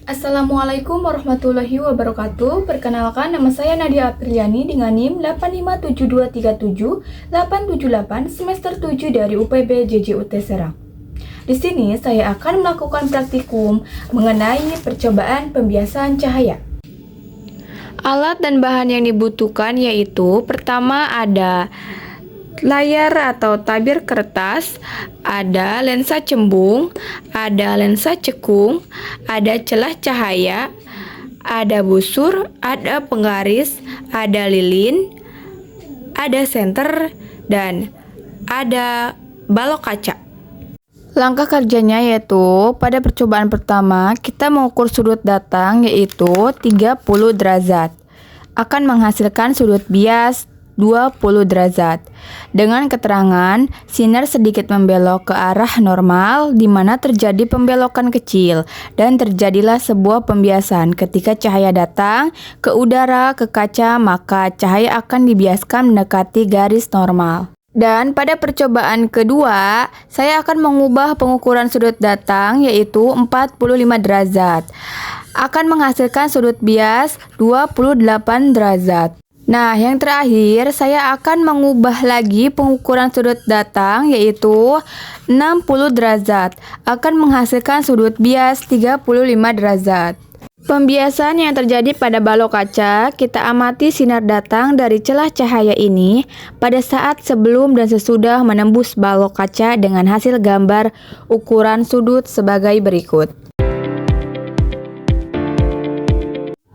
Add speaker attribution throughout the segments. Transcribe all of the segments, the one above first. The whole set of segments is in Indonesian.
Speaker 1: Assalamualaikum warahmatullahi wabarakatuh. Perkenalkan, nama saya Nadia Apriliani dengan NIM 857237-878 semester 7 dari UPB JJUT Serang. Di sini saya akan melakukan praktikum mengenai percobaan pembiasan cahaya. Alat dan bahan yang dibutuhkan yaitu pertama ada layar atau tabir kertas, ada lensa cembung, ada lensa cekung, ada celah cahaya, ada busur, ada penggaris, ada lilin, ada senter, dan ada balok kaca. Langkah kerjanya yaitu pada percobaan pertama kita mengukur sudut datang yaitu 30 derajat. Akan menghasilkan sudut bias 20 derajat. Dengan keterangan sinar sedikit membelok ke arah normal di mana terjadi pembelokan kecil dan terjadilah sebuah pembiasan. Ketika cahaya datang ke udara ke kaca, maka cahaya akan dibiaskan mendekati garis normal. Dan pada percobaan kedua, saya akan mengubah pengukuran sudut datang yaitu 45 derajat. Akan menghasilkan sudut bias 28 derajat. Nah, yang terakhir saya akan mengubah lagi pengukuran sudut datang yaitu 60 derajat. Akan menghasilkan sudut bias 35 derajat. Pembiasan yang terjadi pada balok kaca, kita amati sinar datang dari celah cahaya ini pada saat sebelum dan sesudah menembus balok kaca dengan hasil gambar ukuran sudut sebagai berikut.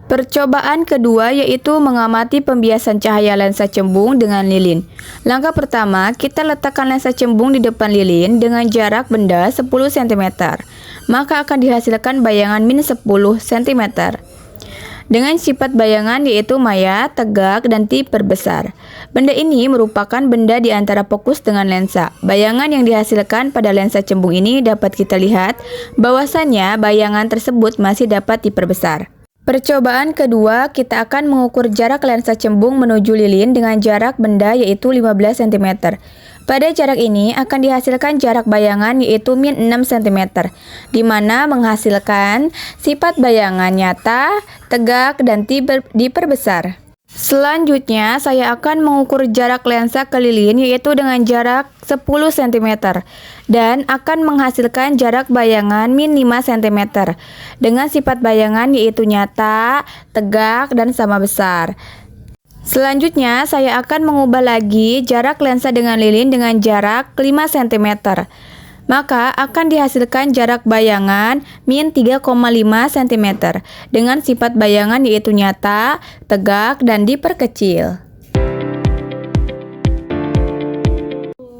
Speaker 1: Percobaan kedua yaitu mengamati pembiasan cahaya lensa cembung dengan lilin. Langkah pertama, kita letakkan lensa cembung di depan lilin dengan jarak benda 10 cm. Maka akan dihasilkan bayangan min 10 cm. Dengan sifat bayangan yaitu maya, tegak, dan diperbesar. Benda ini merupakan benda di antara fokus dengan lensa. Bayangan yang dihasilkan pada lensa cembung ini dapat kita lihat bahwasannya bayangan tersebut masih dapat diperbesar. Percobaan kedua, kita akan mengukur jarak lensa cembung menuju lilin dengan jarak benda yaitu 15 cm. Pada jarak ini akan dihasilkan jarak bayangan yaitu min 6 cm, di mana menghasilkan sifat bayangan nyata, tegak, dan diperbesar. Selanjutnya, saya akan mengukur jarak lensa ke lilin yaitu dengan jarak 10 cm dan akan menghasilkan jarak bayangan min 5 cm dengan sifat bayangan yaitu nyata, tegak, dan sama besar. Selanjutnya, saya akan mengubah lagi jarak lensa dengan lilin dengan jarak 5 cm. Maka akan dihasilkan jarak bayangan min 3,5 cm dengan sifat bayangan yaitu nyata, tegak, dan diperkecil.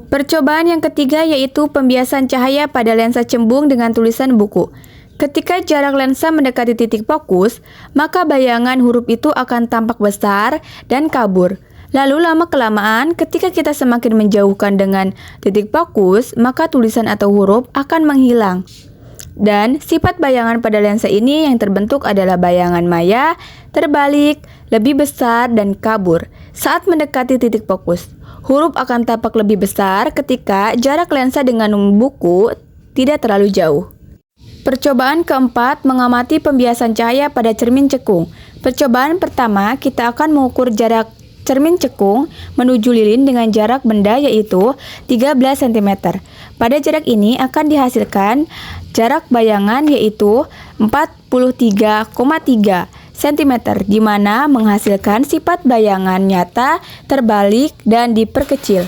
Speaker 1: Percobaan yang ketiga yaitu pembiasan cahaya pada lensa cembung dengan tulisan buku. Ketika jarak lensa mendekati titik fokus, maka bayangan huruf itu akan tampak besar dan kabur. Lalu lama-kelamaan ketika kita semakin menjauhkan dengan titik fokus, maka tulisan atau huruf akan menghilang. Dan sifat bayangan pada lensa ini yang terbentuk adalah bayangan maya, terbalik, lebih besar, dan kabur. Saat mendekati titik fokus, huruf akan tampak lebih besar ketika jarak lensa dengan buku tidak terlalu jauh. Percobaan keempat, mengamati pembiasan cahaya pada cermin cekung. Percobaan pertama, kita akan mengukur jarak cermin cekung menuju lilin dengan jarak benda yaitu 13 cm. Pada jarak ini akan dihasilkan jarak bayangan yaitu 43,3 cm, di mana menghasilkan sifat bayangan nyata, terbalik, dan diperkecil.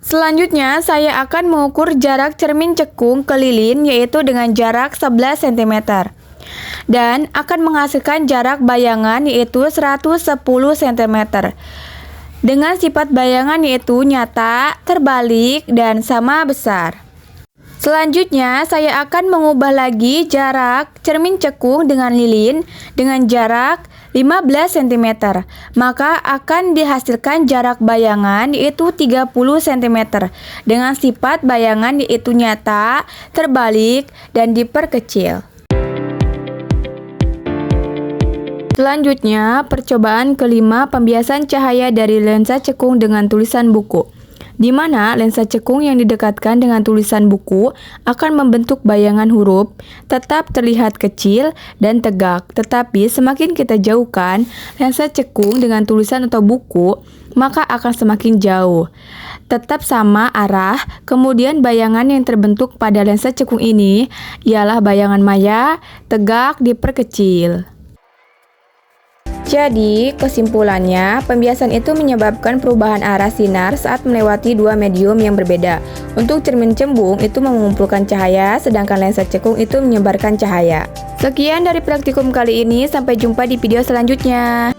Speaker 1: Selanjutnya, saya akan mengukur jarak cermin cekung ke lilin yaitu dengan jarak 11 cm. Dan akan menghasilkan jarak bayangan yaitu 110 cm dengan sifat bayangan yaitu nyata, terbalik, dan sama besar. Selanjutnya, saya akan mengubah lagi jarak cermin cekung dengan lilin dengan jarak 15 cm. Maka akan dihasilkan jarak bayangan yaitu 30 cm dengan sifat bayangan yaitu nyata, terbalik, dan diperkecil. Selanjutnya, percobaan kelima, pembiasan cahaya dari lensa cekung dengan tulisan buku. di mana lensa cekung yang didekatkan dengan tulisan buku akan membentuk bayangan huruf tetap terlihat kecil dan tegak. Tetapi semakin kita jauhkan lensa cekung dengan tulisan atau buku, maka akan semakin jauh. Tetap sama arah, kemudian bayangan yang terbentuk pada lensa cekung ini ialah bayangan maya, tegak diperkecil. Jadi, kesimpulannya, pembiasan itu menyebabkan perubahan arah sinar saat melewati dua medium yang berbeda. Untuk cermin cembung itu mengumpulkan cahaya, sedangkan lensa cekung itu menyebarkan cahaya. Sekian dari praktikum kali ini, sampai jumpa di video selanjutnya.